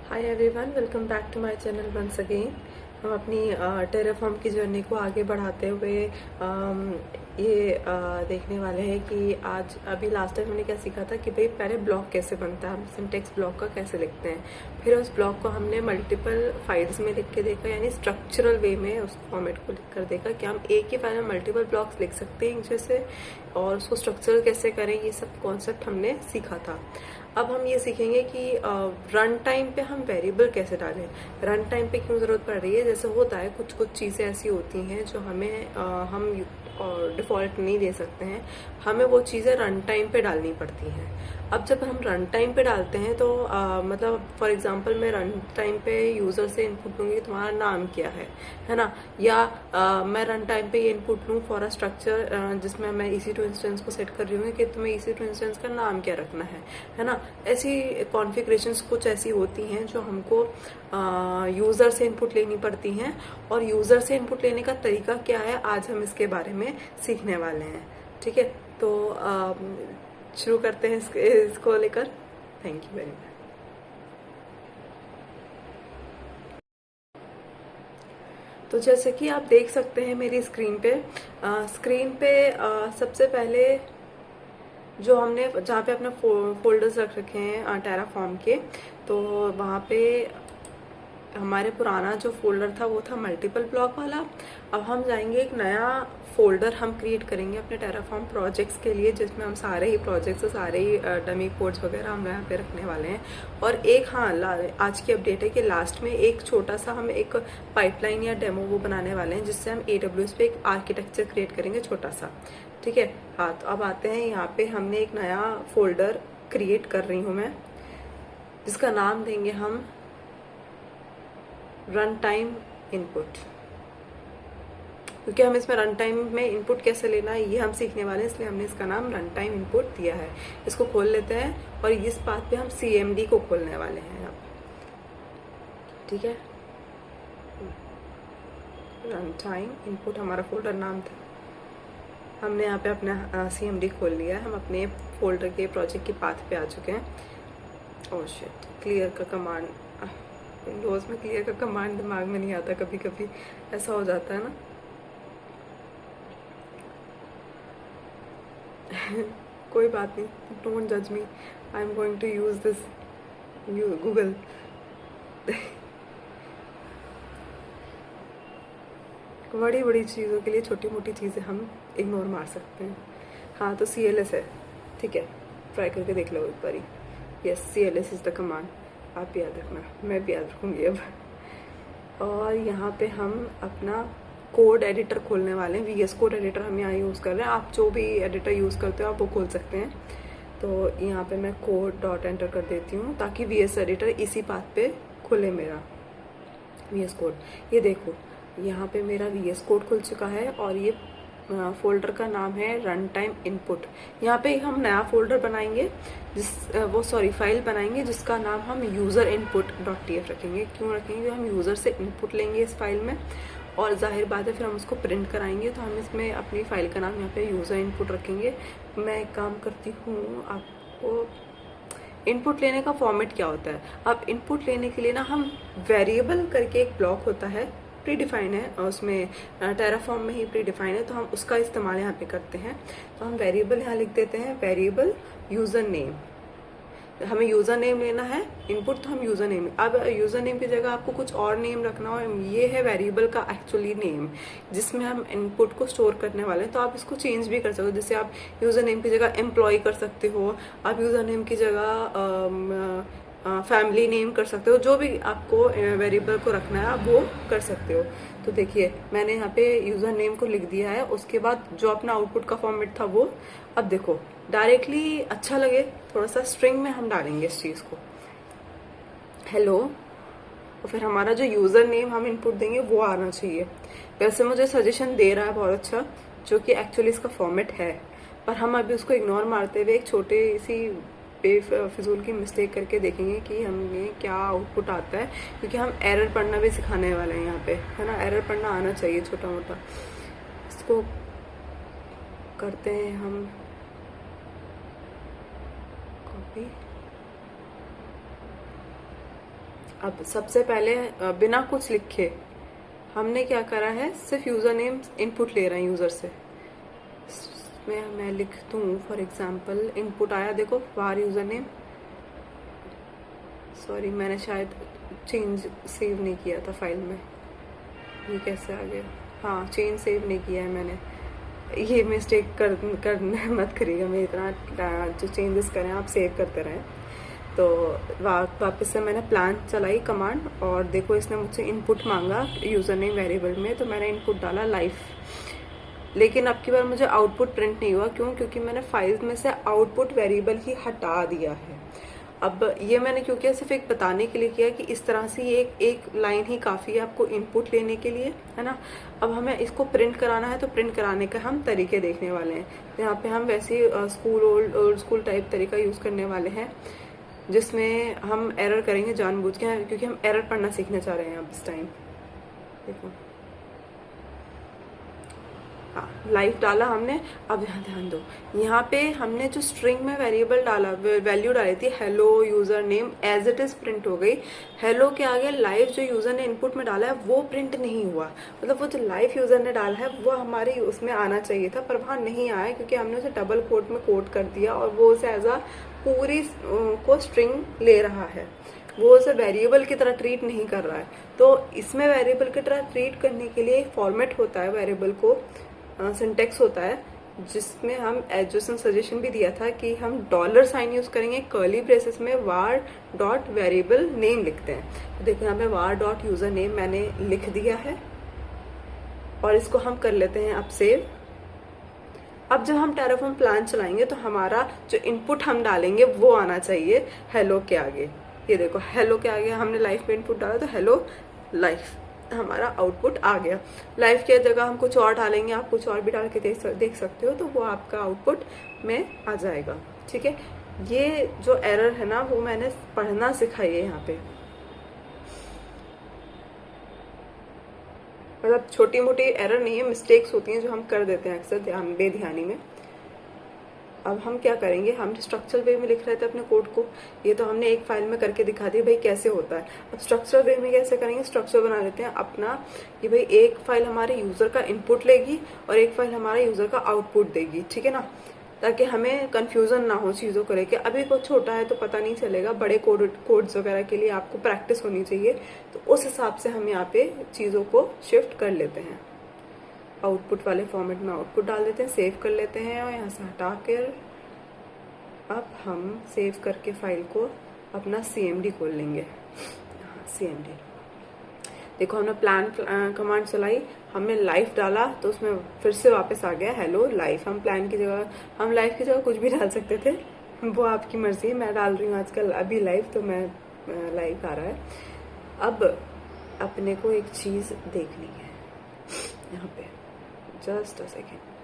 Hi everyone, welcome back to my channel once again. हम अपनी Terraform की journey को आगे बढ़ाते हुए देखने वाले हैं कि आज अभी लास्ट टाइम हमने क्या सीखा था कि भाई पहले ब्लॉक कैसे बनता है, हम सिंटेक्स ब्लॉक का कैसे लिखते हैं। फिर उस ब्लॉक को हमने मल्टीपल फाइल्स में लिख के देखा, यानी स्ट्रक्चरल वे में उस फॉर्मेट को लिख कर देखा कि हम एक ही फाइल में मल्टीपल ब्लॉक्स लिख सकते हैं जैसे, और उसको स्ट्रक्चरल कैसे करें। ये सब कॉन्सेप्ट हमने सीखा था। अब हम ये सीखेंगे कि रन टाइम पे हम वेरिएबल कैसे डालें। रन टाइम पे क्यों जरूरत पड़ रही है, जैसे होता है कुछ कुछ चीजें ऐसी होती हैं जो हमें हम डिफॉल्ट नहीं दे सकते हैं, हमें वो चीजें रन टाइम पे डालनी पड़ती हैं। अब जब हम रन टाइम पे डालते हैं तो मतलब फॉर एग्जांपल मैं रन टाइम पे यूजर से इनपुट लूंगी तुम्हारा नाम क्या है ना, या मैं रन टाइम पे ये इनपुट लूँ फॉर अ स्ट्रक्चर जिसमें मैं EC2 इंस्टेंस को सेट कर रही हूँ कि तुम्हें EC2 इंस्टेंस का नाम क्या रखना है ना। ऐसी कॉन्फ़िगरेशंस कुछ ऐसी होती हैं जो हमको यूजर से इनपुट लेनी पड़ती हैं, और यूजर से इनपुट लेने का तरीका क्या है आज हम इसके बारे में सीखने वाले हैं। ठीक है, तो शुरू करते हैं इसको लेकर। Thank you very much. तो जैसे कि आप देख सकते हैं मेरी स्क्रीन पे सबसे पहले जो हमने जहाँ पे अपने फोल्डर्स रख रखे हैं टेराफॉर्म के, तो वहाँ पे हमारे पुराना जो फोल्डर था वो था मल्टीपल ब्लॉक वाला। अब हम जाएंगे एक नया फोल्डर हम क्रिएट करेंगे अपने टेराफॉर्म प्रोजेक्ट्स के लिए, जिसमें हम सारे ही प्रोजेक्ट्स और सारे ही डमी कोड्स वगैरह हम यहाँ पे रखने वाले हैं। और एक आज की अपडेट है कि लास्ट में एक छोटा सा हम एक पाइपलाइन या डेमो वो बनाने वाले हैं, जिससे हम AWS पे एक आर्किटेक्चर क्रिएट करेंगे छोटा सा। ठीक है, हाँ, तो अब आते हैं यहाँ पे हमने एक नया फोल्डर क्रिएट कर रही हूँ मैं, जिसका नाम देंगे हम रन टाइम इनपुट, क्योंकि हम इसमें रन टाइम में इनपुट कैसे लेना है ये हम सीखने वाले हैं, इसलिए हमने इसका नाम रन टाइम इनपुट दिया है। इसको खोल लेते हैं और इस बात पे हम CMD को खोलने वाले हैं अब। ठीक है, रन टाइम इनपुट हमारा फोल्डर नाम था, हमने यहाँ पे अपना CMD खोल लिया है। हम अपने फोल्डर के प्रोजेक्ट के पाथ पे आ चुके हैं। ओह शिट, क्लियर का कमांड, विंडोज में क्लियर का कमांड दिमाग में नहीं आता, कभी कभी ऐसा हो जाता है ना। कोई बात नहीं, डोंट जज me, I am going to use this Google. बड़ी बड़ी चीज़ों के लिए छोटी मोटी चीज़ें हम इग्नोर मार सकते हैं। हाँ, तो CLS है, ठीक है, ट्राई करके देख लो एक बारी। Yes, CLS is the command, आप भी याद रखना, मैं भी याद रखूँगी अब। और यहाँ पे हम अपना कोड एडिटर खोलने वाले हैं। VS कोड एडिटर हम यहाँ यूज़ कर रहे हैं, आप जो भी एडिटर यूज़ करते हो आप वो खोल सकते हैं। तो यहाँ पे मैं कोड डॉट एंटर कर देती हूँ ताकि VS एडिटर इसी पाथ पे खुले मेरा VS कोड। ये देखो, यहाँ पे मेरा VS कोड खुल चुका है और ये फोल्डर का नाम है रन टाइम इनपुट। यहाँ पे हम नया फोल्डर बनाएंगे फाइल बनाएंगे जिसका नाम हम यूजर इनपुट .tf रखेंगे। क्यों रखेंगे, हम यूजर से इनपुट लेंगे इस फाइल में, और जाहिर बात है फिर हम उसको प्रिंट कराएंगे, तो हम इसमें अपनी फाइल का नाम यहाँ पे यूजर इनपुट रखेंगे। मैं एक काम करती हूँ, आपको इनपुट लेने का फॉर्मेट क्या होता है। अब इनपुट लेने के लिए ना हम वेरिएबल करके एक ब्लॉक होता है, प्री डिफाइन है, और उसमें टेराफॉर्म में ही प्री डिफाइन है, तो हम उसका इस्तेमाल यहाँ पे करते हैं। तो हम वेरिएबल यहाँ लिख देते हैं, वेरिएबल यूजर नेम। हमें यूजर नेम लेना है इनपुट, तो हम यूजर नेम, अब यूजर नेम की जगह आपको कुछ और नेम रखना हो, ये है वेरिएबल का एक्चुअली नेम जिसमें हम इनपुट को स्टोर करने वाले हैं। तो आप इसको चेंज भी कर सकते हो, जैसे आप यूजर नेम की जगह एम्प्लॉय कर सकते हो, आप यूजर नेम की जगह फैमिली नेम कर सकते हो, जो भी आपको वेरिएबल को रखना है आप वो कर सकते हो। तो देखिए मैंने यहाँ पे यूजर नेम को लिख दिया है, उसके बाद जो अपना आउटपुट का फॉर्मेट था वो, अब देखो डायरेक्टली अच्छा लगे थोड़ा सा स्ट्रिंग में हम डालेंगे इस चीज को, हेलो, और फिर हमारा जो यूजर नेम हम इनपुट देंगे वो आना चाहिए। वैसे मुझे सजेशन दे रहा है बहुत अच्छा, जो कि एक्चुअली इसका फॉर्मेट है, पर हम अभी उसको इग्नोर मारते हुए एक छोटी सी बेफिजूल की मिस्टेक करके देखेंगे कि हमें क्या आउटपुट आता है, क्योंकि हम एरर पढ़ना भी सिखाने वाले हैं यहाँ पे, है ना। एरर पढ़ना आना चाहिए छोटा मोटा। इसको करते हैं हम कॉपी, अब सबसे पहले बिना कुछ लिखे हमने क्या करा है, सिर्फ यूजर नेम इनपुट ले रहे हैं यूजर से। मैं लिख दूँ फॉर एग्जाम्पल, इनपुट आया देखो var यूजर नेम, सॉरी मैंने शायद चेंज सेव नहीं किया था फाइल में, ये कैसे आ गया, हाँ चेंज सेव नहीं किया है मैंने, ये मिस्टेक करने मत करिएगा, मैं इतना जो चेंजेस करें आप सेव करते रहें। तो वापस से मैंने प्लान चलाई कमांड, और देखो इसने मुझसे इनपुट मांगा यूज़र नेम वेरिएबल में, तो मैंने इनपुट डाला लाइफ। लेकिन अब की बार मुझे आउटपुट प्रिंट नहीं हुआ, क्यों? क्योंकि मैंने फाइल में से आउटपुट वेरिएबल ही हटा दिया है। अब ये मैंने क्यों किया, सिर्फ एक बताने के लिए किया कि इस तरह से ये एक लाइन ही काफ़ी है आपको इनपुट लेने के लिए, है ना। अब हमें इसको प्रिंट कराना है, तो प्रिंट कराने का हम तरीके देखने वाले हैं। यहाँ पे हम वैसे ओल्ड स्कूल टाइप तरीका यूज़ करने वाले हैं, जिसमें हम एरर करेंगे जानबूझ के, क्योंकि हम एरर पढ़ना सीखने चाह रहे हैं अब इस टाइम। देखो हाँ, लाइफ डाला हमने। अब यहाँ ध्यान दो, यहाँ पे हमने जो स्ट्रिंग में वेरिएबल डाला, वैल्यू डाली थी hello user name, as it is print हो गई। हेलो के आगे लाइफ जो यूजर ने इनपुट में डाला है वो प्रिंट नहीं हुआ, मतलब वो जो लाइफ यूजर ने डाला है वो हमारे उसमें आना चाहिए था, पर वहाँ नहीं आया, क्योंकि हमने उसे डबल कोट में कोट कर दिया, और वो उसे एज अ पूरी को स्ट्रिंग ले रहा है, वो उसे वेरिएबल की तरह ट्रीट नहीं कर रहा है। तो इसमें वेरिएबल की तरह ट्रीट करने के लिए एक फॉर्मेट होता है, वेरिएबल को सिंटेक्स होता है, जिसमें हम एजुकेशन सजेशन भी दिया था कि हम $साइन यूज करेंगे, कर्ली ब्रेसेस में var डॉट वेरिएबल नेम लिखते हैं। तो देखो यहाँ पे var डॉट यूजर नेम मैंने लिख दिया है, और इसको हम कर लेते हैं अब सेव। अब जब हम टेराफॉर्म प्लान चलाएंगे तो हमारा जो इनपुट हम डालेंगे वो आना चाहिए हेलो के आगे। ये देखो हेलो के आगे हमने लाइफ में इनपुट डाला, तो हेलो लाइफ हमारा आउटपुट आ गया। लाइफ की जगह हम कुछ और डालेंगे, आप कुछ और भी डाल के देख सकते हो, तो वो आपका आउटपुट में आ जाएगा। ठीक है, ये जो एरर है ना वो मैंने पढ़ना सिखाई है यहाँ पे, मतलब छोटी मोटी एरर नहीं है, मिस्टेक्स होती हैं जो हम कर देते हैं अक्सर बेध्यानी में। अब हम क्या करेंगे, हम स्ट्रक्चरल वे में लिख रहे थे अपने कोड को, ये तो हमने एक फाइल में करके दिखा दिया भाई कैसे होता है। अब स्ट्रक्चरल वे में कैसे करेंगे, स्ट्रक्चर बना लेते हैं अपना कि भाई एक फाइल हमारे यूजर का इनपुट लेगी और एक फाइल हमारे यूजर का आउटपुट देगी, ठीक है ना, ताकि हमें कंफ्यूजन ना हो चीज़ों को लेकर। अभी कुछ छोटा है तो पता नहीं चलेगा, बड़े कोड्स वगैरह के लिए आपको प्रैक्टिस होनी चाहिए, तो उस हिसाब से हम यहाँ पे चीज़ों को शिफ्ट कर लेते हैं। आउटपुट वाले फॉर्मेट में आउटपुट डाल देते हैं, सेव कर लेते हैं, और यहाँ से हटा कर अब हम सेव करके फाइल को अपना CMD खोल लेंगे। CMD देखो, हमने प्लान कमांड चलाई, हमने लाइफ डाला, तो उसमें फिर से वापस आ गया हेलो लाइफ। हम प्लान की जगह, हम लाइफ की जगह कुछ भी डाल सकते थे, वो आपकी मर्जी है। मैं डाल रही हूँ आजकल अभी लाइफ, तो मैं लाइफ आ रहा है। अब अपने को एक चीज देखनी है यहाँ पे, जस्ट अ सेकेंड।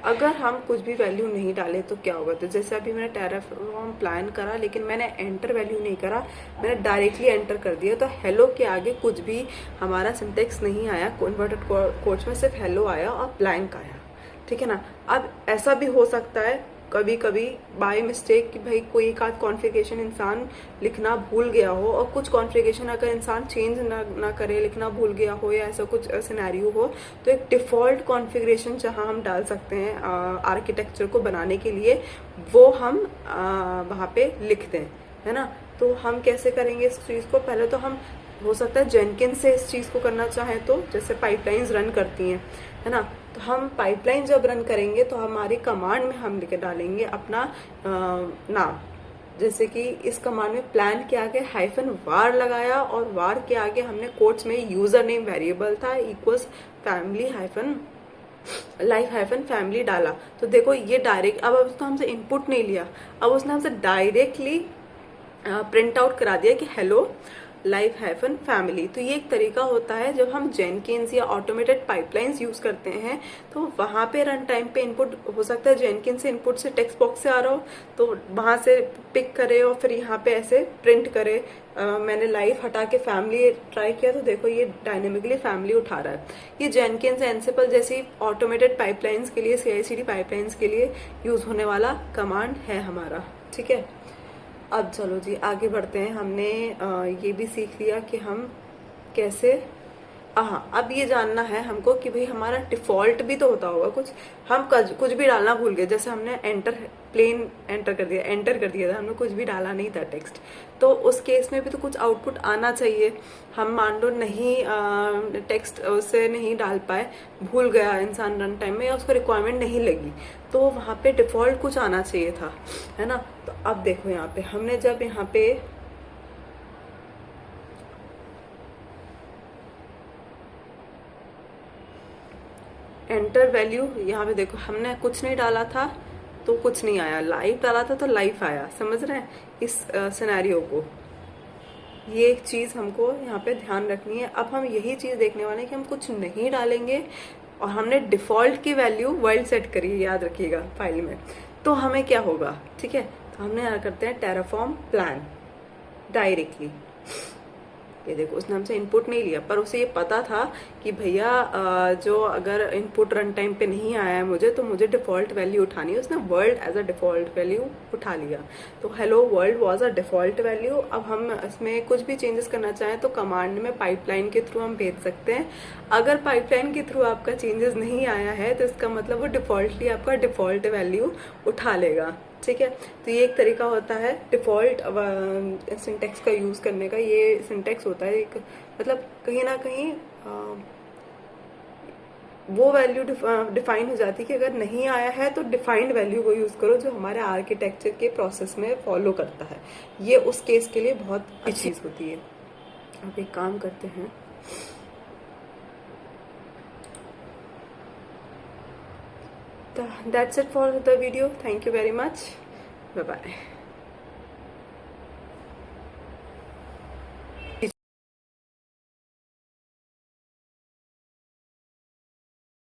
अगर हम कुछ भी वैल्यू नहीं डाले तो क्या होगा, तो जैसे अभी मैंने टेराफॉर्म प्लान करा, लेकिन मैंने एंटर वैल्यू नहीं करा, मैंने डायरेक्टली एंटर कर दिया, तो हेलो के आगे कुछ भी हमारा सिंटेक्स नहीं आया, कन्वर्टेड कोड्स में सिर्फ हेलो आया और ब्लैंक आया, ठीक है ना। अब ऐसा भी हो सकता है कभी कभी बाय मिस्टेक कि भाई कोई एक आध कॉन्फ़िगरेशन इंसान लिखना भूल गया हो, और कुछ कॉन्फ़िगरेशन अगर इंसान चेंज ना करे, लिखना भूल गया हो, या ऐसा कुछ सिनेरियो हो, तो एक डिफ़ॉल्ट कॉन्फ़िगरेशन जहां हम डाल सकते हैं आर्किटेक्चर को बनाने के लिए, वो हम वहाँ पे लिख दें, है ना। तो हम कैसे करेंगे इस चीज़ को, पहले तो हम हो सकता है जेनकिन से इस चीज़ को करना चाहें, तो जैसे पाइपलाइंस रन करती हैं, है ना, तो हम पाइपलाइन जब रन करेंगे तो हमारी कमांड में हम लिख डालेंगे अपना नाम। जैसे कि इस कमांड में प्लान के आगे -var लगाया, और var के आगे हमने कोट्स में यूजर नेम वेरिएबल था इक्वल्स फैमिली लाइफ फैमिली डाला। तो देखो ये डायरेक्ट, अब उसने हमसे इनपुट नहीं लिया, अब उसने हमसे डायरेक्टली प्रिंट आउट करा दिया कि हेलो लाइफ फैमिली। तो ये एक तरीका होता है जब हम जेनकिन्स या ऑटोमेटेड पाइपलाइंस यूज करते हैं, तो वहां पे रन टाइम पे इनपुट हो सकता है जेनकिन से इनपुट से टेक्स्ट बॉक्स से आ रहा हो, तो वहां से पिक करे और फिर यहाँ पे ऐसे प्रिंट करे। मैंने लाइफ हटा के फैमिली ट्राई किया, तो देखो ये डायनेमिकली फैमिली उठा रहा है। ये जेनकिन्स एनसिपल जैसी ऑटोमेटेड पाइपलाइंस के लिए, CI/CD पाइपलाइंस के लिए यूज होने वाला कमांड है हमारा, ठीक है। अब चलो जी आगे बढ़ते हैं। हमने ये भी सीख लिया कि हम कैसे, हाँ अब ये जानना है हमको कि भाई हमारा डिफॉल्ट भी तो होता होगा कुछ, हम कुछ भी डालना भूल गए, जैसे हमने प्लेन एंटर कर दिया था, हमने कुछ भी डाला नहीं था टेक्स्ट, तो उस केस में भी तो कुछ आउटपुट आना चाहिए। हम मान लो नहीं टेक्स्ट उसे नहीं डाल पाए, भूल गया इंसान रन टाइम में, या उसको रिक्वायरमेंट नहीं लगी, तो वहां पे डिफॉल्ट कुछ आना चाहिए था, है ना। तो अब देखो यहाँ पे हमने जब यहाँ पे एंटर वैल्यू, यहाँ पे देखो हमने कुछ नहीं डाला था तो कुछ नहीं आया, लाइफ डाला था तो लाइफ आया, समझ रहे हैं इस सिनेरियो को। ये एक चीज हमको यहाँ पे ध्यान रखनी है। अब हम यही चीज देखने वाले हैं कि हम कुछ नहीं डालेंगे और हमने डिफॉल्ट की वैल्यू वर्ल्ड सेट करी है, याद रखिएगा फाइल में, तो हमें क्या होगा, ठीक है। तो हमने यहाँ करते हैं टेराफॉर्म प्लान डायरेक्टली। ये देखो उसने हमसे इनपुट नहीं लिया, पर उसे ये पता था कि भैया जो अगर इनपुट रन टाइम पे नहीं आया है मुझे, तो मुझे डिफॉल्ट वैल्यू उठानी है, उसने world as a default value उठा लिया। तो hello world was a default value. अब हम इसमें कुछ भी चेंजेस करना चाहें तो कमांड में पाइपलाइन के थ्रू हम भेज सकते हैं। अगर पाइपलाइन के थ्रू आपका चेंजेस नहीं आया है तो इसका मतलब वो डिफॉल्टली आपका डिफॉल्ट वैल्यू उठा लेगा, ठीक है। तो ये एक तरीका होता है डिफॉल्ट सिंटेक्स का यूज करने का। ये सिंटेक्स होता है एक, मतलब कहीं ना कहीं वो वैल्यू डिफाइन हो जाती है कि अगर नहीं आया है तो डिफाइंड वैल्यू को यूज करो जो हमारे आर्किटेक्चर के प्रोसेस में फॉलो करता है। ये उस केस के लिए बहुत अच्छी चीज होती है। अब एक काम करते हैं, that's it for the video. Thank you very much. Bye bye.